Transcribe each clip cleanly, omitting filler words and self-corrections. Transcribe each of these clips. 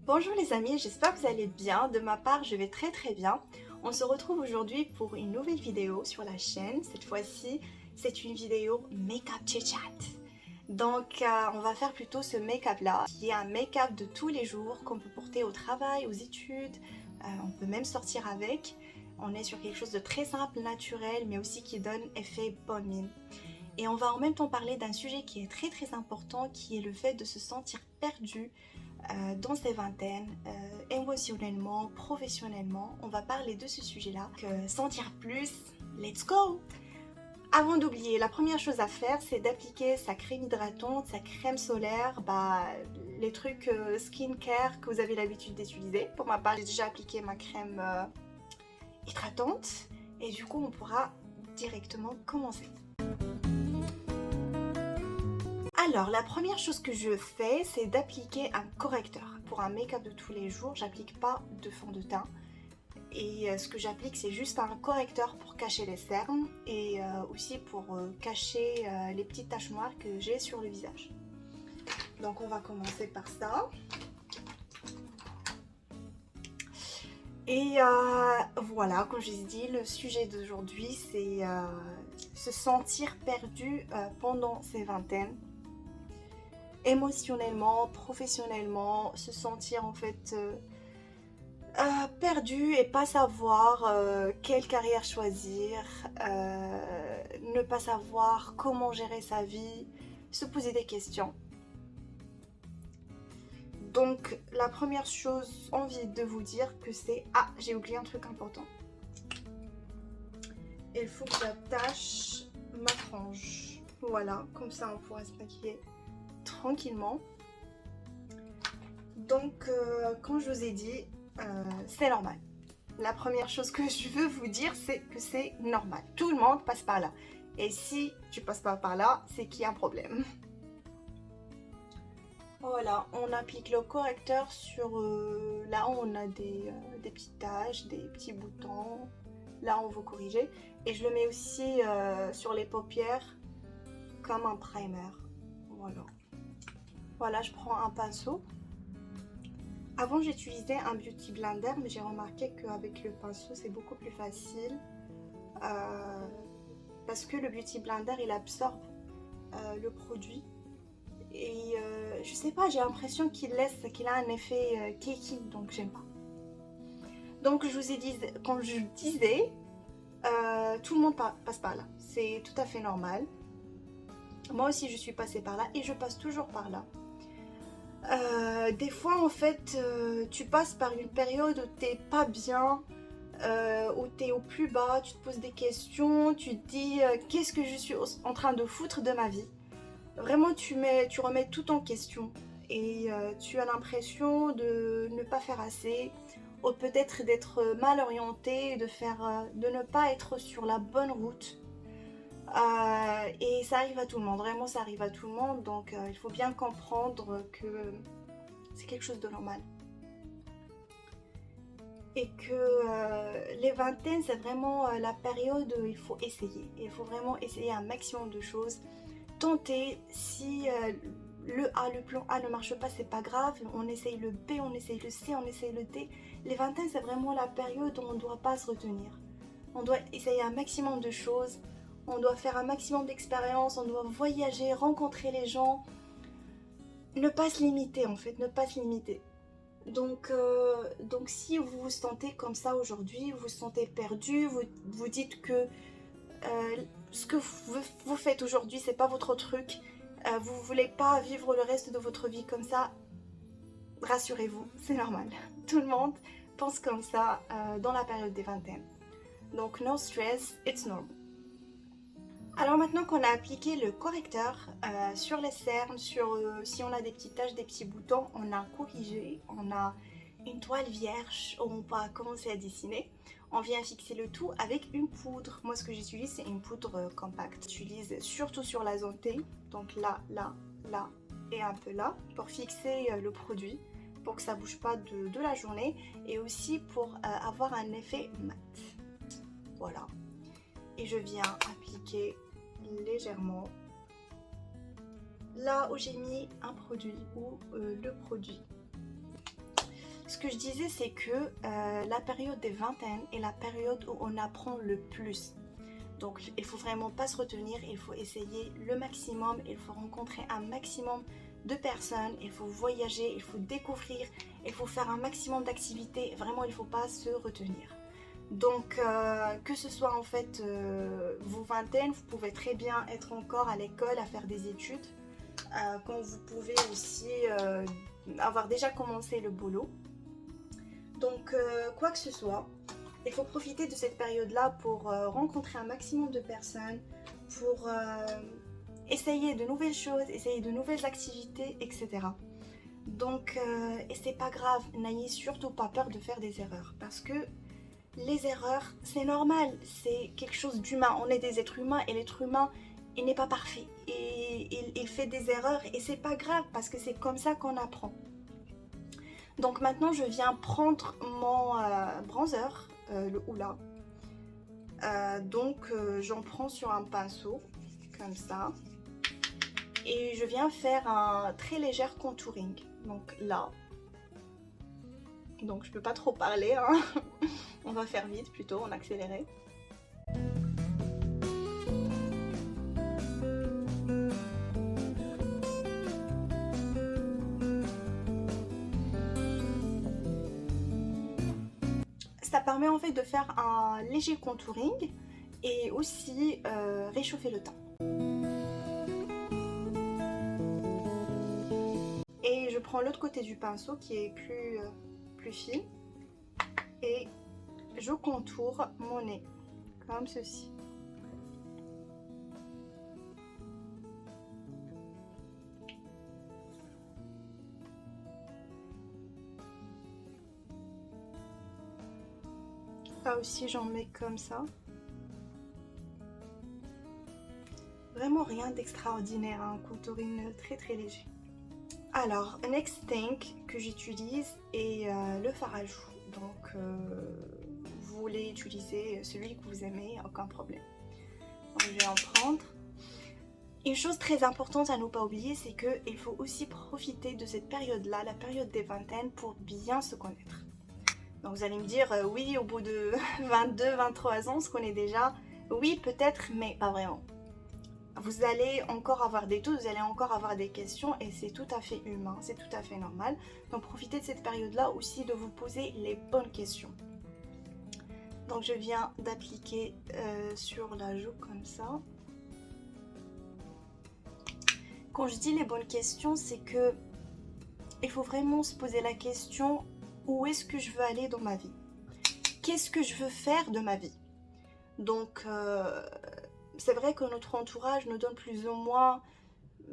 Bonjour les amis, j'espère que vous allez bien. De ma part, je vais très bien. On se retrouve aujourd'hui pour une nouvelle vidéo sur la chaîne. Cette fois-ci, c'est une vidéo make-up chit-chat. Donc, on va faire plutôt ce make-up là, qui est un make-up de tous les jours qu'on peut porter au travail, aux études. On peut même sortir avec. On est sur quelque chose de très simple, naturel, mais aussi qui donne effet bonne mine. Et on va en même temps parler d'un sujet qui est très important, qui est le fait de se sentir perdu dans ses vingtaines, émotionnellement, professionnellement. On va parler de ce sujet-là. Sentir plus, let's go! Avant d'oublier, la première chose à faire, c'est d'appliquer sa crème hydratante, sa crème solaire, les trucs skincare que vous avez l'habitude d'utiliser. Pour ma part, j'ai déjà appliqué ma crème hydratante et du coup, on pourra directement commencer. Alors, la première chose que je fais, c'est d'appliquer un correcteur. Pour un make-up de tous les jours, j'applique pas de fond de teint. Et ce que j'applique, c'est juste un correcteur pour cacher les cernes et aussi pour cacher les petites taches noires que j'ai sur le visage. Donc, on va commencer par ça. Et voilà, comme je vous ai dit, le sujet d'aujourd'hui, c'est se sentir perdu pendant ses vingtaines. Émotionnellement, professionnellement, se sentir en fait perdu et pas savoir quelle carrière choisir, ne pas savoir comment gérer sa vie, se poser des questions. Donc la première chose, envie de vous dire que c'est... Ah, j'ai oublié un truc important. Il faut que j'attache ma frange. Voilà, comme ça on pourra se maquiller tranquillement. Donc, comme je vous ai dit, c'est normal. La première chose que je veux vous dire, c'est que c'est normal. Tout le monde passe par là. Et si tu passes pas par là, c'est qu'il y a un problème. Voilà, on applique le correcteur sur... là, on a des petites taches, des petits boutons. Là, on veut corriger. Et je le mets aussi sur les paupières comme un primer. Voilà. Voilà, je prends un pinceau. Avant, j'utilisais un Beauty Blender, mais j'ai remarqué qu'avec le pinceau, c'est beaucoup plus facile. Parce que le Beauty Blender, il absorbe le produit. Et je sais pas, j'ai l'impression qu'il a un effet cakey, donc j'aime pas. Donc, je vous ai dit, quand je disais, tout le monde passe par là. C'est tout à fait normal. Moi aussi, je suis passée par là et je passe toujours par là. Des fois en fait tu passes par une période où t'es pas bien, où t'es au plus bas, tu te poses des questions, tu te dis qu'est-ce que je suis en train de foutre de ma vie. Vraiment tu remets tout en question et tu as l'impression de ne pas faire assez, ou peut-être d'être mal orienté, de ne pas être sur la bonne route. Et ça arrive à tout le monde, vraiment ça arrive à tout le monde, donc il faut bien comprendre que c'est quelque chose de normal. Et que les vingtaines, c'est vraiment la période où il faut essayer. Il faut vraiment essayer un maximum de choses. Tenter, si le plan A ne marche pas, c'est pas grave, on essaye le B, on essaye le C, on essaye le D. Les vingtaines, c'est vraiment la période où on ne doit pas se retenir. On doit essayer un maximum de choses. On doit faire un maximum d'expériences, on doit voyager, rencontrer les gens. Ne pas se limiter en fait, ne pas se limiter. Donc si vous vous sentez comme ça aujourd'hui, vous vous sentez perdu, vous dites que ce que vous faites aujourd'hui, c'est pas votre truc, vous voulez pas vivre le reste de votre vie comme ça, rassurez-vous, c'est normal. Tout le monde pense comme ça dans la période des vingtaines. Donc no stress, it's normal. Alors maintenant qu'on a appliqué le correcteur sur les cernes, si on a des petites taches, des petits boutons, on a corrigé, on a une toile vierge où on peut commencer à dessiner. On vient fixer le tout avec une poudre. Moi ce que j'utilise c'est une poudre compacte. J'utilise surtout sur la zone T, donc là, là, là et un peu là, pour fixer le produit, pour que ça ne bouge pas de la journée et aussi pour avoir un effet mat. Voilà. Et je viens appliquer légèrement là où j'ai mis un produit ou le produit. Ce que je disais, c'est que la période des vingtaines est la période où on apprend le plus. Donc il faut vraiment pas se retenir, il faut essayer le maximum, il faut rencontrer un maximum de personnes, il faut voyager, il faut découvrir, il faut faire un maximum d'activités. Vraiment, il faut pas se retenir. Donc que ce soit en fait vos vingtaines, vous pouvez très bien être encore à l'école à faire des études, quand vous pouvez aussi avoir déjà commencé le boulot. Donc quoi que ce soit, il faut profiter de cette période-là pour rencontrer un maximum de personnes, pour essayer de nouvelles choses, essayer de nouvelles activités, etc. Donc, et c'est pas grave, n'ayez surtout pas peur de faire des erreurs, parce que les erreurs, c'est normal, c'est quelque chose d'humain. On est des êtres humains et l'être humain, il n'est pas parfait. Et il fait des erreurs et c'est pas grave, parce que c'est comme ça qu'on apprend. Donc maintenant, je viens prendre mon bronzer, le Hoola. Donc j'en prends sur un pinceau, comme ça. Et je viens faire un très léger contouring. Donc là. Donc je peux pas trop parler, hein. On va faire vite plutôt, en accéléré. Ça permet en fait de faire un léger contouring et aussi réchauffer le teint. Et je prends l'autre côté du pinceau qui est plus fin et je contourne mon nez comme ceci. Là aussi j'en mets comme ça. Vraiment rien d'extraordinaire, un contouring très très léger. Alors, next thing que j'utilise est le fard à joues. Donc, vous voulez utiliser celui que vous aimez, aucun problème. Donc, je vais en prendre. Une chose très importante à ne pas oublier, c'est qu'il faut aussi profiter de cette période-là, la période des vingtaines, pour bien se connaître. Donc, vous allez me dire, oui, au bout de 22, 23 ans, on se connaît déjà. Oui, peut-être, mais pas vraiment. Vous allez encore avoir des doutes, vous allez encore avoir des questions et c'est tout à fait humain, c'est tout à fait normal. Donc profitez de cette période-là aussi de vous poser les bonnes questions. Donc je viens d'appliquer sur la joue comme ça. Quand je dis les bonnes questions, c'est que il faut vraiment se poser la question: où est-ce que je veux aller dans ma vie? Qu'est-ce que je veux faire de ma vie? Donc c'est vrai que notre entourage nous donne plus ou moins,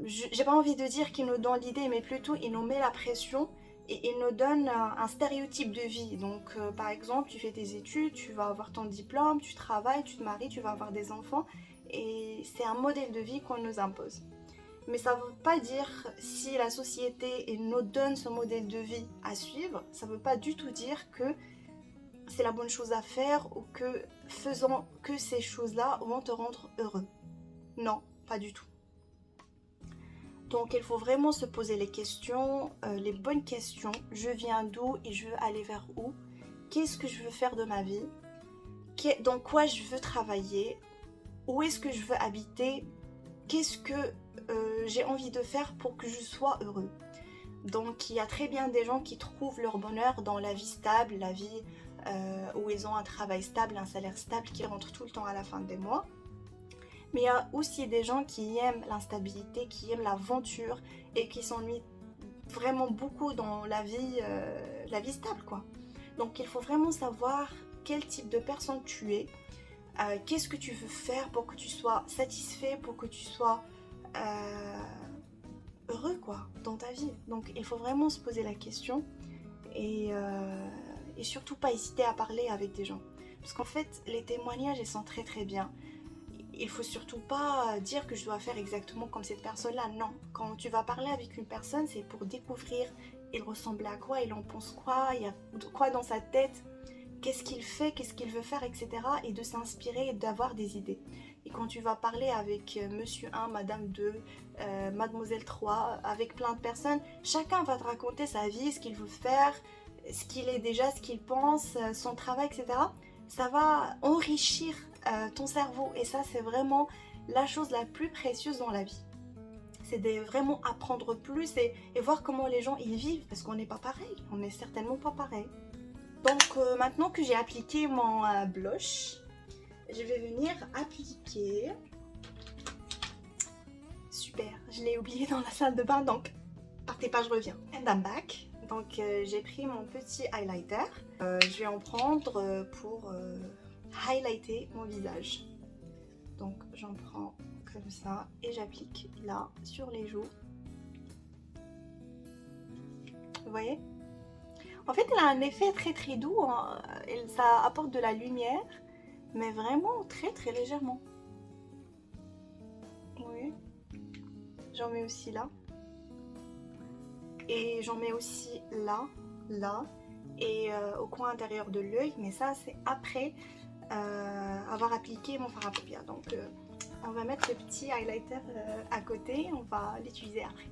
j'ai pas envie de dire qu'il nous donne l'idée, mais plutôt il nous met la pression et il nous donne un stéréotype de vie. Donc par exemple, tu fais tes études, tu vas avoir ton diplôme, tu travailles, tu te maries, tu vas avoir des enfants et c'est un modèle de vie qu'on nous impose. Mais ça ne veut pas dire, si la société nous donne ce modèle de vie à suivre, ça ne veut pas du tout dire que c'est la bonne chose à faire ou que faisant que ces choses-là vont te rendre heureux. Non, pas du tout. Donc il faut vraiment se poser les questions, les bonnes questions. Je viens d'où et je veux aller vers où? Qu'est-ce que je veux faire de ma vie? Dans quoi je veux travailler? Où est-ce que je veux habiter? Qu'est-ce que j'ai envie de faire pour que je sois heureux? Donc il y a très bien des gens qui trouvent leur bonheur dans la vie stable, la vie où ils ont un travail stable, un salaire stable qui rentre tout le temps à la fin des mois. Mais il y a aussi des gens qui aiment l'instabilité, qui aiment l'aventure et qui s'ennuient vraiment beaucoup dans la vie stable, quoi. Donc il faut vraiment savoir quel type de personne tu es, qu'est-ce que tu veux faire pour que tu sois satisfait, pour que tu sois heureux, quoi, dans ta vie. Donc il faut vraiment se poser la question et surtout pas hésiter à parler avec des gens. Parce qu'en fait, les témoignages, ils sont très très bien. Il faut surtout pas dire que je dois faire exactement comme cette personne-là. Non, quand tu vas parler avec une personne, c'est pour découvrir il ressemble à quoi, il en pense quoi, il y a quoi dans sa tête, qu'est-ce qu'il fait, qu'est-ce qu'il veut faire, etc. Et de s'inspirer et d'avoir des idées. Et quand tu vas parler avec monsieur 1, madame 2, mademoiselle 3, avec plein de personnes, chacun va te raconter sa vie, ce qu'il veut faire, ce qu'il est déjà, ce qu'il pense, son travail, etc. Ça va enrichir ton cerveau et ça c'est vraiment la chose la plus précieuse dans la vie. C'est de vraiment apprendre plus et voir comment les gens ils vivent parce qu'on n'est pas pareil, on n'est certainement pas pareil. Donc maintenant que j'ai appliqué mon blush, je vais venir appliquer. Super, je l'ai oublié dans la salle de bain donc partez pas, je reviens. And I'm back. Donc j'ai pris mon petit highlighter. Je vais en prendre pour highlighter mon visage. Donc j'en prends comme ça et j'applique là sur les joues. Vous voyez? En fait, elle a un effet très doux, hein. Ça apporte de la lumière, mais vraiment très légèrement. Oui. J'en mets aussi là. Et j'en mets aussi là, et au coin intérieur de l'œil, mais ça c'est après avoir appliqué mon fard à paupières. Donc on va mettre le petit highlighter à côté, on va l'utiliser après.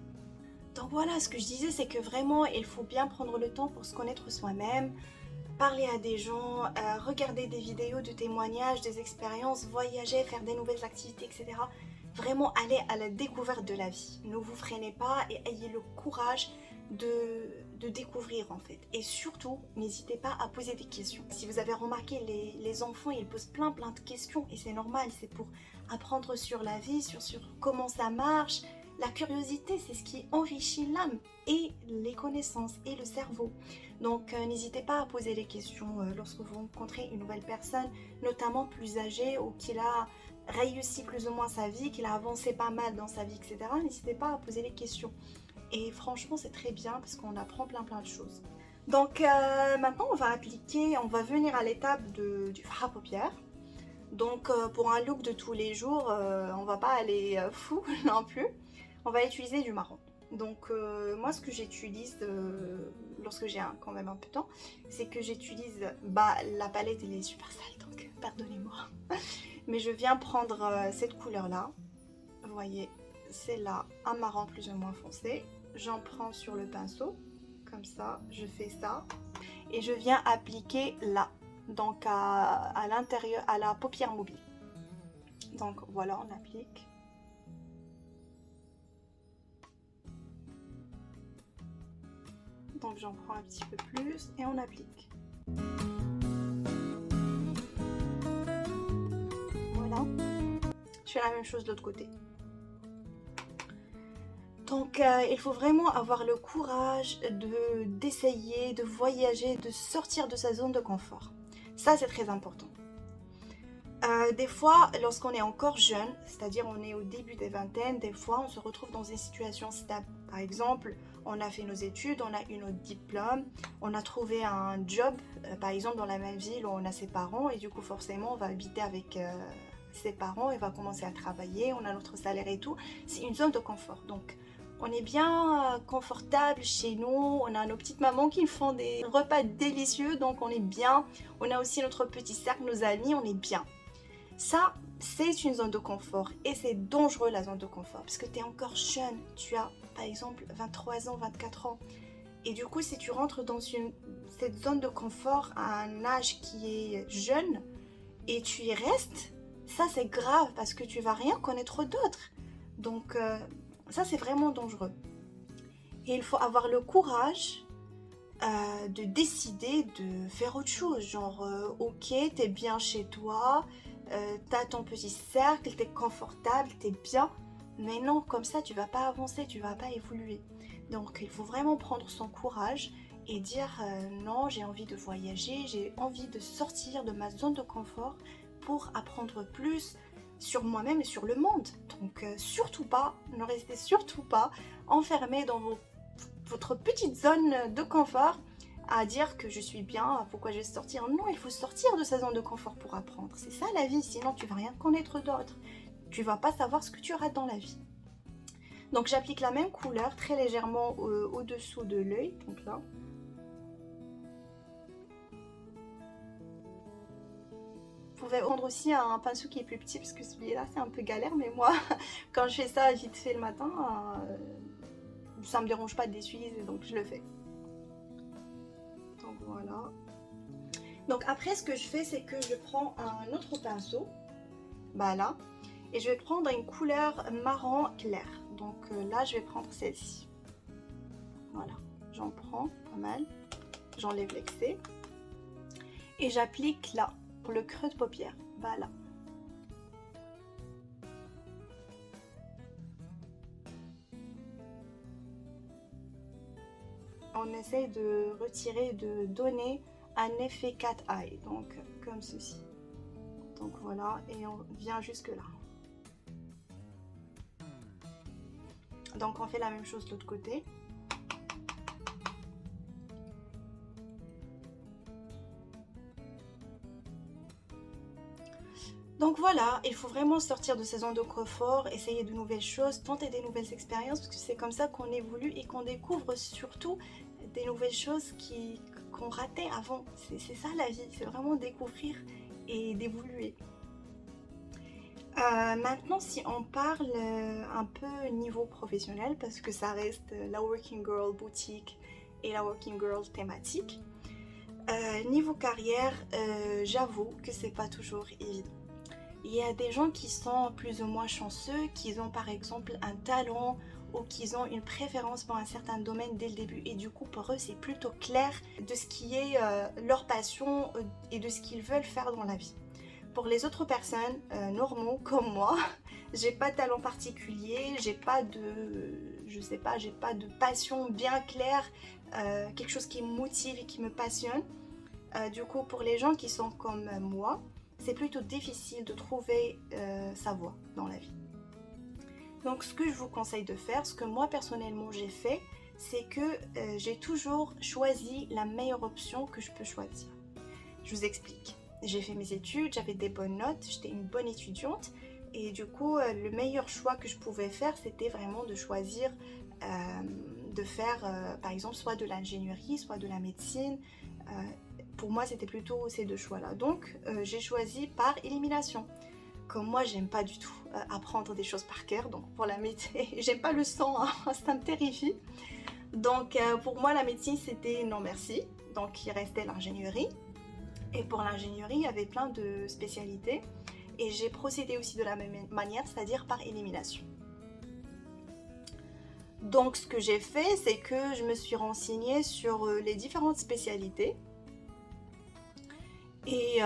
Donc voilà, ce que je disais, c'est que vraiment il faut bien prendre le temps pour se connaître soi-même, parler à des gens, regarder des vidéos de témoignages, des expériences, voyager, faire des nouvelles activités, etc. Vraiment aller à la découverte de la vie. Ne vous freinez pas et ayez le courage de découvrir en fait. Et surtout, n'hésitez pas à poser des questions. Si vous avez remarqué, les enfants, ils posent plein de questions et c'est normal, c'est pour apprendre sur la vie, sur comment ça marche. La curiosité, c'est ce qui enrichit l'âme et les connaissances et le cerveau. Donc n'hésitez pas à poser les questions lorsque vous rencontrez une nouvelle personne, notamment plus âgée ou qui a réussi plus ou moins sa vie, qu'il a avancé pas mal dans sa vie, etc. N'hésitez pas à poser les questions. Et franchement, c'est très bien parce qu'on apprend plein de choses. Donc maintenant, on va venir à l'étape du fard à paupières. Donc pour un look de tous les jours, on va pas aller fou non plus. On va utiliser du marron. Donc moi ce que j'utilise lorsque j'ai quand même un peu de temps, c'est que j'utilise, la palette elle est super sale donc pardonnez-moi. Mais je viens prendre cette couleur là, vous voyez, c'est là un marron plus ou moins foncé. J'en prends sur le pinceau, comme ça, je fais ça. Et je viens appliquer là, donc à l'intérieur, à la paupière mobile. Donc voilà, on applique. Donc j'en prends un petit peu plus et on applique. Voilà. Je fais la même chose de l'autre côté. Donc il faut vraiment avoir le courage d'essayer, de voyager, de sortir de sa zone de confort. Ça c'est très important. Des fois, lorsqu'on est encore jeune, c'est-à-dire on est au début des vingtaines, des fois on se retrouve dans une situation stable. Par exemple, on a fait nos études, on a eu notre diplôme, on a trouvé un job, par exemple dans la même ville où on a ses parents et du coup forcément on va habiter avec ses parents et va commencer à travailler, on a notre salaire et tout. C'est une zone de confort. Donc on est bien confortable chez nous, on a nos petites mamans qui font des repas délicieux, donc on est bien. On a aussi notre petit cercle, nos amis, on est bien. Ça, c'est une zone de confort et c'est dangereux la zone de confort parce que tu es encore jeune, tu as par exemple 23 ans, 24 ans et du coup si tu rentres dans cette zone de confort à un âge qui est jeune et tu y restes, ça c'est grave parce que tu vas rien connaître d'autre. Donc ça c'est vraiment dangereux et il faut avoir le courage de décider de faire autre chose, genre ok t'es bien chez toi, t'as ton petit cercle, t'es confortable, t'es bien, mais non, comme ça tu vas pas avancer, tu vas pas évoluer. Donc il faut vraiment prendre son courage et dire non, j'ai envie de voyager, j'ai envie de sortir de ma zone de confort pour apprendre plus sur moi-même et sur le monde. Donc surtout pas, ne restez surtout pas enfermé dans votre petite zone de confort à dire que je suis bien, pourquoi je vais sortir. Non, il faut sortir de sa zone de confort pour apprendre. C'est ça la vie, sinon tu vas rien connaître d'autre. Tu vas pas savoir ce que tu rates dans la vie. Donc j'applique la même couleur très légèrement au-dessous de l'œil, donc là. Vous pouvez prendre aussi un pinceau qui est plus petit parce que celui-là c'est un peu galère, mais moi quand je fais ça vite fait le matin, ça me dérange pas de l'essuyer, donc je le fais. voilà. Donc après ce que je fais, c'est que je prends un autre pinceau, bah là, et je vais prendre une couleur marron clair. Donc là je vais prendre celle-ci. Voilà, j'en prends pas mal, j'enlève l'excès et j'applique là pour le creux de paupière, bah là. On essaye de retirer, de donner un effet cat eye, donc comme ceci. Donc voilà, et on vient jusque là. Donc on fait la même chose de l'autre côté. Donc voilà, il faut vraiment sortir de sa zone de confort, essayer de nouvelles choses, tenter des nouvelles expériences, parce que c'est comme ça qu'on évolue et qu'on découvre surtout des nouvelles choses qu'on ratait avant. C'est ça la vie, c'est vraiment découvrir et d'évoluer. Maintenant, si on parle un peu niveau professionnel, parce que ça reste la Working Girl boutique et la Working Girl thématique, niveau carrière, j'avoue que c'est pas toujours évident. Il y a des gens qui sont plus ou moins chanceux, qui ont par exemple un talent ou qui ont une préférence pour un certain domaine dès le début, et du coup pour eux c'est plutôt clair de ce qui est leur passion et de ce qu'ils veulent faire dans la vie. Pour les autres personnes normaux comme moi, j'ai pas de talent particulier, j'ai pas de, je sais pas, j'ai pas de passion bien claire, quelque chose qui me motive et qui me passionne. Du coup, pour les gens qui sont comme moi, c'est plutôt difficile de trouver sa voie dans la vie. Donc ce que je vous conseille de faire, ce que moi personnellement j'ai fait, c'est que j'ai toujours choisi la meilleure option que je peux choisir. Je vous explique. J'ai fait mes études, j'avais des bonnes notes, j'étais une bonne étudiante et du coup le meilleur choix que je pouvais faire, c'était vraiment de choisir de faire par exemple soit de l'ingénierie, soit de la médecine. Pour moi c'était plutôt ces deux choix là, donc j'ai choisi par élimination. Comme moi j'aime pas du tout apprendre des choses par cœur, donc pour la médecine j'aime pas le sang, hein, ça me terrifie. Donc pour moi la médecine c'était non merci, donc il restait l'ingénierie. Et pour l'ingénierie, il y avait plein de spécialités et j'ai procédé aussi de la même manière, c'est-à-dire par élimination. Donc ce que j'ai fait, c'est que je me suis renseignée sur les différentes spécialités et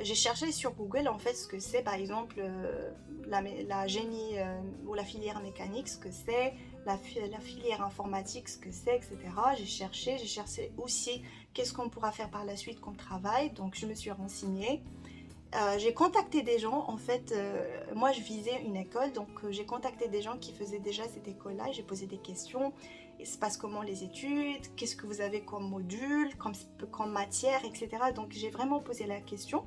j'ai cherché sur Google en fait ce que c'est par exemple la génie ou la filière mécanique, ce que c'est, la filière informatique, ce que c'est, etc. J'ai cherché aussi qu'est-ce qu'on pourra faire par la suite comme travail, donc je me suis renseignée. J'ai contacté des gens, en fait, moi je visais une école, donc j'ai contacté des gens qui faisaient déjà cette école-là, j'ai posé des questions, il se passe comment les études, qu'est-ce que vous avez comme module, comme matière, etc. Donc j'ai vraiment posé la question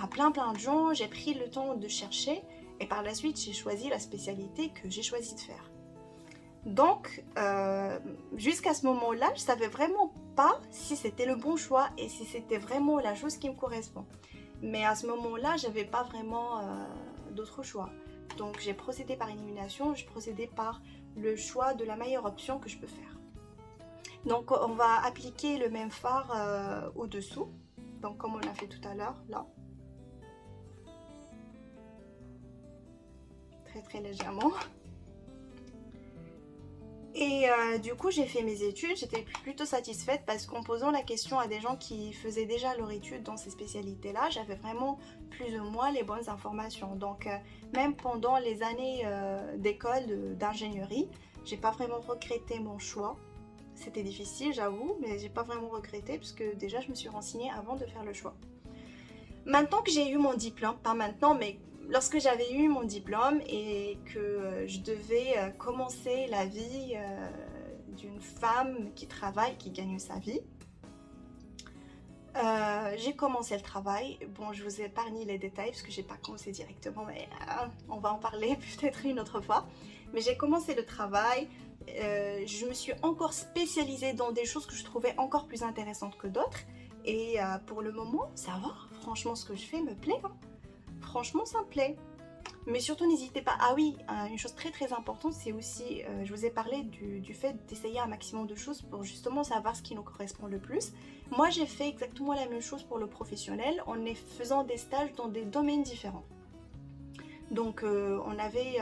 à plein de gens, j'ai pris le temps de chercher et par la suite j'ai choisi la spécialité que j'ai choisi de faire. Donc jusqu'à ce moment-là, je savais vraiment pas si c'était le bon choix et si c'était vraiment la chose qui me correspond. Mais à ce moment-là, j'avais pas vraiment d'autre choix. Donc j'ai procédé par élimination, j'ai procédé par le choix de la meilleure option que je peux faire. Donc on va appliquer le même fard au-dessous, donc comme on l'a fait tout à l'heure, là. Très légèrement. Et du coup j'ai fait mes études, j'étais plutôt satisfaite parce qu'en posant la question à des gens qui faisaient déjà leur étude dans ces spécialités là, j'avais vraiment plus ou moins les bonnes informations. Donc même pendant les années d'école d'ingénierie, j'ai pas vraiment regretté mon choix. C'était difficile j'avoue, mais j'ai pas vraiment regretté puisque déjà je me suis renseignée avant de faire le choix. Maintenant que j'ai eu mon diplôme, pas maintenant mais lorsque j'avais eu mon diplôme et que je devais commencer la vie d'une femme qui travaille, qui gagne sa vie, j'ai commencé le travail. Bon, je vous épargne les détails parce que j'ai pas commencé directement, mais on va en parler peut-être une autre fois. Mais j'ai commencé le travail, je me suis encore spécialisée dans des choses que je trouvais encore plus intéressantes que d'autres. Et pour le moment, ça va. Franchement, ce que je fais me plaît. Hein. Franchement, ça me plaît. Mais surtout n'hésitez pas, ah oui, une chose très très importante, c'est aussi, je vous ai parlé du fait d'essayer un maximum de choses pour justement savoir ce qui nous correspond le plus. Moi j'ai fait exactement la même chose pour le professionnel en faisant des stages dans des domaines différents. Donc on avait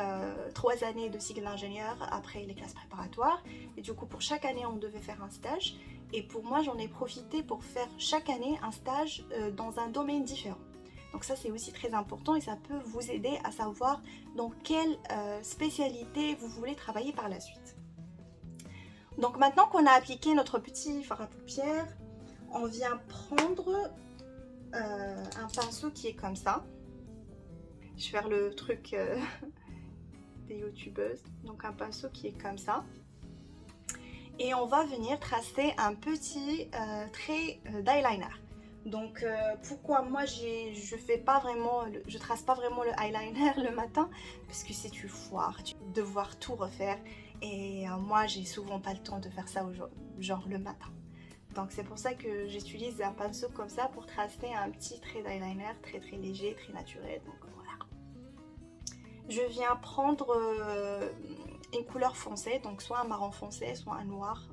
3 années de cycle d'ingénieur après les classes préparatoires et du coup pour chaque année on devait faire un stage et pour moi j'en ai profité pour faire chaque année un stage dans un domaine différent. Donc ça c'est aussi très important et ça peut vous aider à savoir dans quelle spécialité vous voulez travailler par la suite. Donc maintenant qu'on a appliqué notre petit fard à paupières, on vient prendre un pinceau qui est comme ça. Je vais faire le truc des youtubeuses, donc un pinceau qui est comme ça. Et on va venir tracer un petit trait d'eyeliner. Donc pourquoi moi je trace pas vraiment le eyeliner le matin, parce que c'est une foire, devoir tout refaire et moi j'ai souvent pas le temps de faire ça genre le matin. Donc c'est pour ça que j'utilise un pinceau comme ça pour tracer un petit trait d'eyeliner très très léger, très naturel. Donc voilà. Je viens prendre une couleur foncée, donc soit un marron foncé, soit un noir.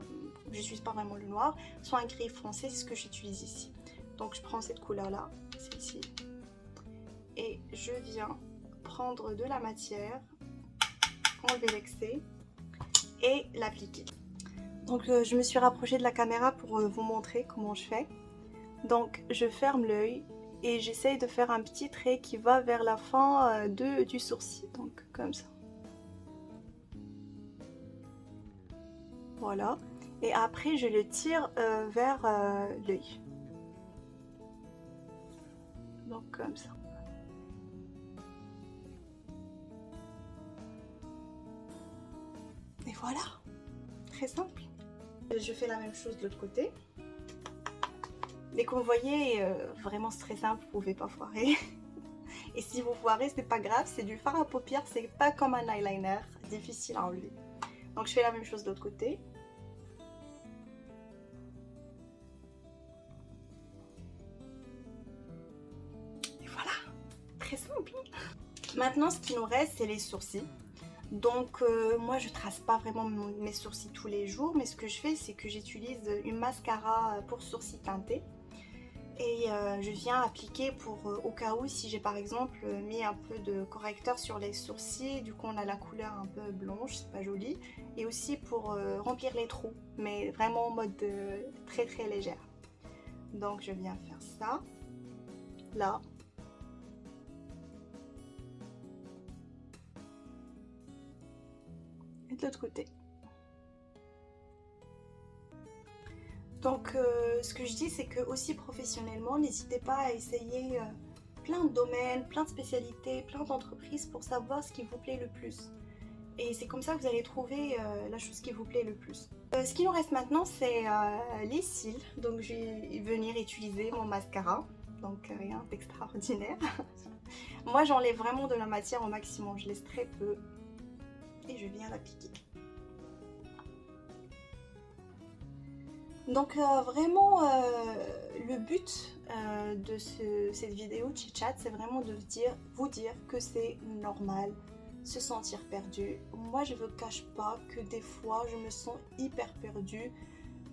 Je n'utilise pas vraiment le noir, soit un gris foncé, c'est ce que j'utilise ici. Donc je prends cette couleur là, celle-ci, et je viens prendre de la matière, enlever l'excès et l'appliquer. Donc je me suis rapprochée de la caméra pour vous montrer comment je fais. Donc je ferme l'œil et j'essaye de faire un petit trait qui va vers la fin du sourcil, donc comme ça. Voilà, et après je le tire vers l'œil. Donc comme ça. Et voilà, très simple. Je fais la même chose de l'autre côté. Mais comme vous voyez, vraiment c'est très simple, vous pouvez pas foirer. Et si vous foirez, c'est pas grave, c'est du fard à paupières, c'est pas comme un eyeliner, difficile à enlever. Donc je fais la même chose de l'autre côté. Et voilà, très simple. Maintenant ce qui nous reste, c'est les sourcils. Donc moi je trace pas vraiment mes sourcils tous les jours, mais ce que je fais c'est que j'utilise une mascara pour sourcils teintés. Et je viens appliquer pour au cas où si j'ai par exemple mis un peu de correcteur sur les sourcils, du coup on a la couleur un peu blanche, c'est pas joli. Et aussi pour remplir les trous, mais vraiment en mode très très légère. Donc je viens faire ça, là. Et de l'autre côté. Donc ce que je dis c'est que aussi professionnellement, n'hésitez pas à essayer plein de domaines, plein de spécialités, plein d'entreprises pour savoir ce qui vous plaît le plus. Et c'est comme ça que vous allez trouver la chose qui vous plaît le plus. Ce qui nous reste maintenant c'est les cils. Donc je vais venir utiliser mon mascara. Donc rien d'extraordinaire. Moi j'enlève vraiment de la matière au maximum, je laisse très peu. Et je viens l'appliquer. Donc vraiment le but de cette vidéo chit chat, c'est vraiment de vous dire que c'est normal se sentir perdu. Moi je ne vous cache pas que des fois je me sens hyper perdue,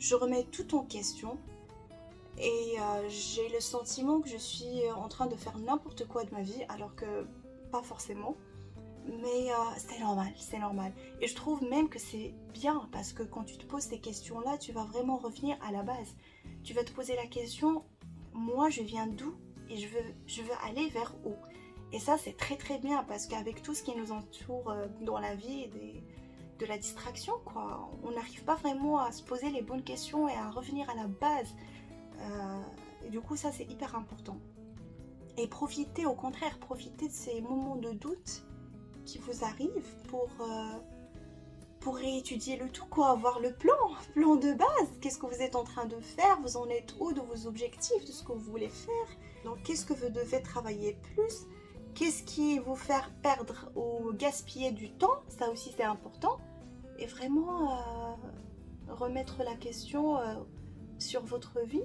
je remets tout en question et j'ai le sentiment que je suis en train de faire n'importe quoi de ma vie alors que pas forcément. Mais c'est normal, c'est normal. Et je trouve même que c'est bien parce que quand tu te poses ces questions-là, tu vas vraiment revenir à la base. Tu vas te poser la question, moi je viens d'où et je veux aller vers où. Et ça c'est très très bien parce qu'avec tout ce qui nous entoure dans la vie, de la distraction, quoi, on n'arrive pas vraiment à se poser les bonnes questions et à revenir à la base. Et du coup ça c'est hyper important. Et profitez, au contraire, profitez de ces moments de doute qui vous arrivent pour réétudier le tout, quoi, avoir le plan de base. Qu'est-ce que vous êtes en train de faire? Vous en êtes où de vos objectifs, de ce que vous voulez faire? Donc qu'est-ce que vous devez travailler plus? Qu'est-ce qui vous fait perdre ou gaspiller du temps? Ça aussi c'est important. Et vraiment remettre la question sur votre vie.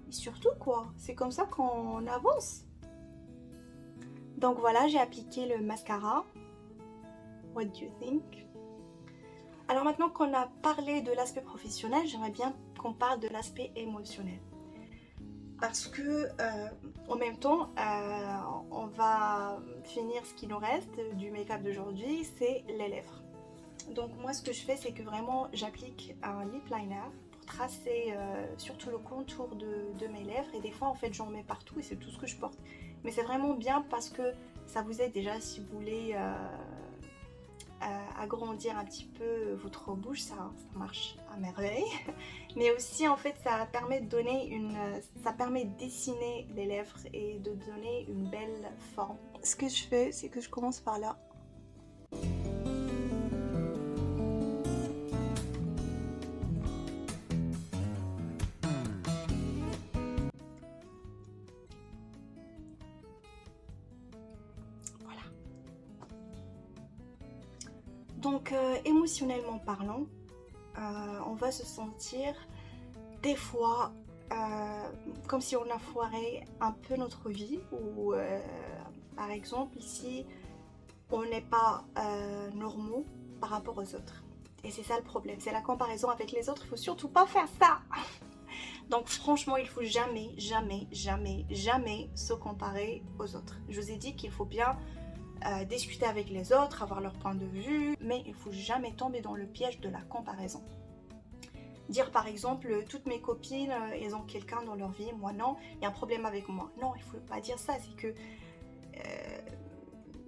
Et surtout quoi, c'est comme ça qu'on avance. Donc voilà, j'ai appliqué le mascara. What do you think? Alors maintenant qu'on a parlé de l'aspect professionnel, j'aimerais bien qu'on parle de l'aspect émotionnel. Parce que en même temps, on va finir ce qui nous reste du make-up d'aujourd'hui, c'est les lèvres. Donc moi ce que je fais, c'est que vraiment j'applique un lip liner pour tracer surtout le contour de mes lèvres. Et des fois en fait j'en mets partout et c'est tout ce que je porte. Mais c'est vraiment bien parce que ça vous aide déjà si vous voulez agrandir un petit peu votre bouche, ça marche à merveille. Mais aussi en fait ça permet de donner ça permet de dessiner les lèvres et de donner une belle forme. Ce que je fais, c'est que je commence par là. Voilà. Donc émotionnellement parlant, on va se sentir des fois comme si on a foiré un peu notre vie ou par exemple si on n'est pas normaux par rapport aux autres. Et c'est ça le problème, c'est la comparaison avec les autres, il faut surtout pas faire ça. Donc franchement, il faut jamais, jamais, jamais, jamais se comparer aux autres. Je vous ai dit qu'il faut bien discuter avec les autres, avoir leur point de vue, mais il faut jamais tomber dans le piège de la comparaison. Dire par exemple, toutes mes copines, elles ont quelqu'un dans leur vie, moi non, il y a un problème avec moi. Non, il faut pas dire ça, c'est que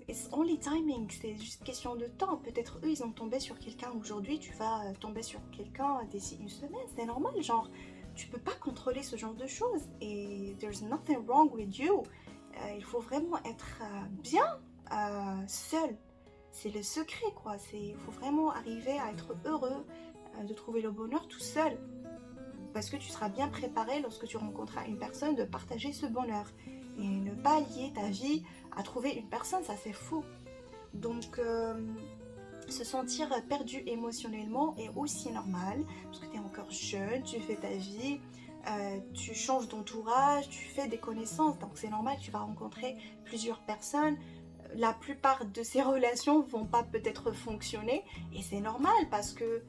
it's only timing, c'est juste question de temps. Peut-être eux, ils ont tombé sur quelqu'un aujourd'hui, tu vas tomber sur quelqu'un d'ici une semaine, c'est normal, genre, tu peux pas contrôler ce genre de choses. Et there's nothing wrong with you. Il faut vraiment être bien seul. C'est le secret, quoi. Il faut vraiment arriver à être heureux, de trouver le bonheur tout seul. Parce que tu seras bien préparé lorsque tu rencontreras une personne de partager ce bonheur. Et ne pas lier ta vie à trouver une personne, ça c'est fou. Donc se sentir perdu émotionnellement est aussi normal. Parce que tu es encore jeune, tu fais ta vie, tu changes d'entourage, tu fais des connaissances. Donc c'est normal que tu vas rencontrer plusieurs personnes. La plupart de ces relations vont pas peut-être fonctionner. Et c'est normal parce que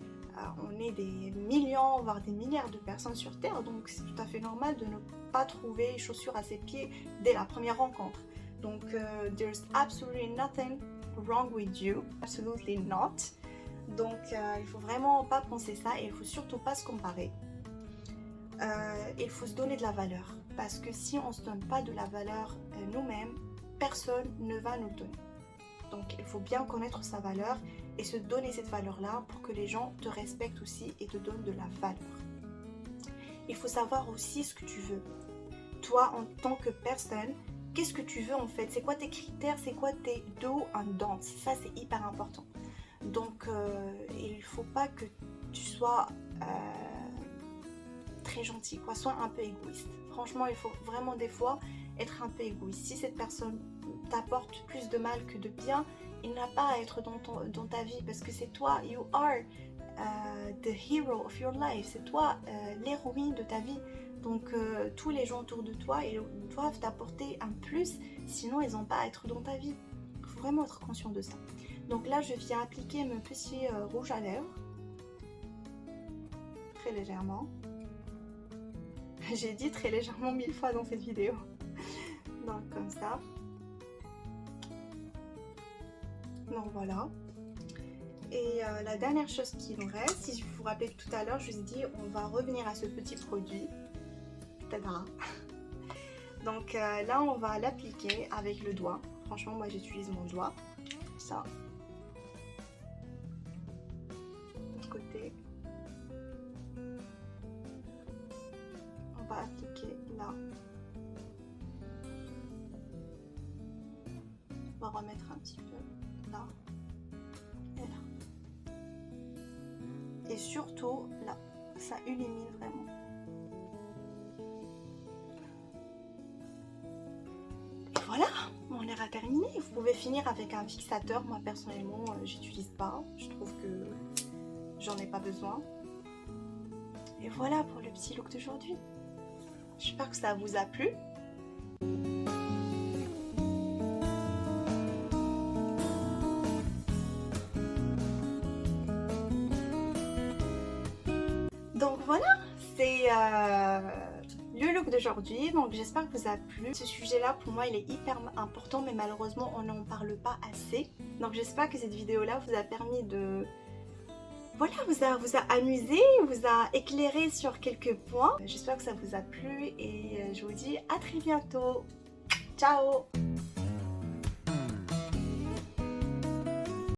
on est des millions, voire des milliards de personnes sur Terre, donc c'est tout à fait normal de ne pas trouver chaussures à ses pieds dès la première rencontre. Donc there's absolutely nothing wrong with you, absolutely not. Donc il faut vraiment pas penser ça et il faut surtout pas se comparer. Il faut se donner de la valeur parce que si on se donne pas de la valeur nous-mêmes, personne ne va nous le donner. Donc il faut bien connaître sa valeur et se donner cette valeur-là pour que les gens te respectent aussi et te donnent de la valeur. Il faut savoir aussi ce que tu veux. Toi, en tant que personne, qu'est-ce que tu veux en fait? C'est quoi tes critères? C'est quoi tes do and don'ts? Ça, c'est hyper important. Donc, il ne faut pas que tu sois très gentil, quoi. Sois un peu égoïste. Franchement, il faut vraiment des fois être un peu égoïste. Si cette personne t'apporte plus de mal que de bien, il n'a pas à être dans ta vie parce que c'est toi, you are the hero of your life, c'est toi l'héroïne de ta vie. Donc tous les gens autour de toi, ils doivent t'apporter un plus, sinon ils n'ont pas à être dans ta vie. Il faut vraiment être conscient de ça. Donc là, je viens appliquer mon petit rouge à lèvres, très légèrement. J'ai dit très légèrement 1000 fois dans cette vidéo. Donc comme ça. Donc voilà. Et la dernière chose qui nous reste, si vous vous rappelez tout à l'heure, je vous ai dit on va revenir à ce petit produit. Tada. Donc là on va l'appliquer avec le doigt. Franchement moi j'utilise mon doigt. Ça. De côté. On va appliquer là. On va remettre un petit peu là. Et là. Et surtout là. Ça illumine vraiment. Et voilà, mon lèvre a terminé. Vous pouvez finir avec un fixateur. Moi personnellement, j'utilise pas. Je trouve que j'en ai pas besoin. Et voilà pour le petit look d'aujourd'hui. J'espère que ça vous a plu. le look d'aujourd'hui. Donc j'espère que vous a plu. Ce sujet là pour moi il est hyper important, mais malheureusement on n'en parle pas assez. Donc j'espère que cette vidéo là vous a permis de... Voilà, vous a amusé, vous a éclairé sur quelques points. J'espère que ça vous a plu et je vous dis à très bientôt. Ciao!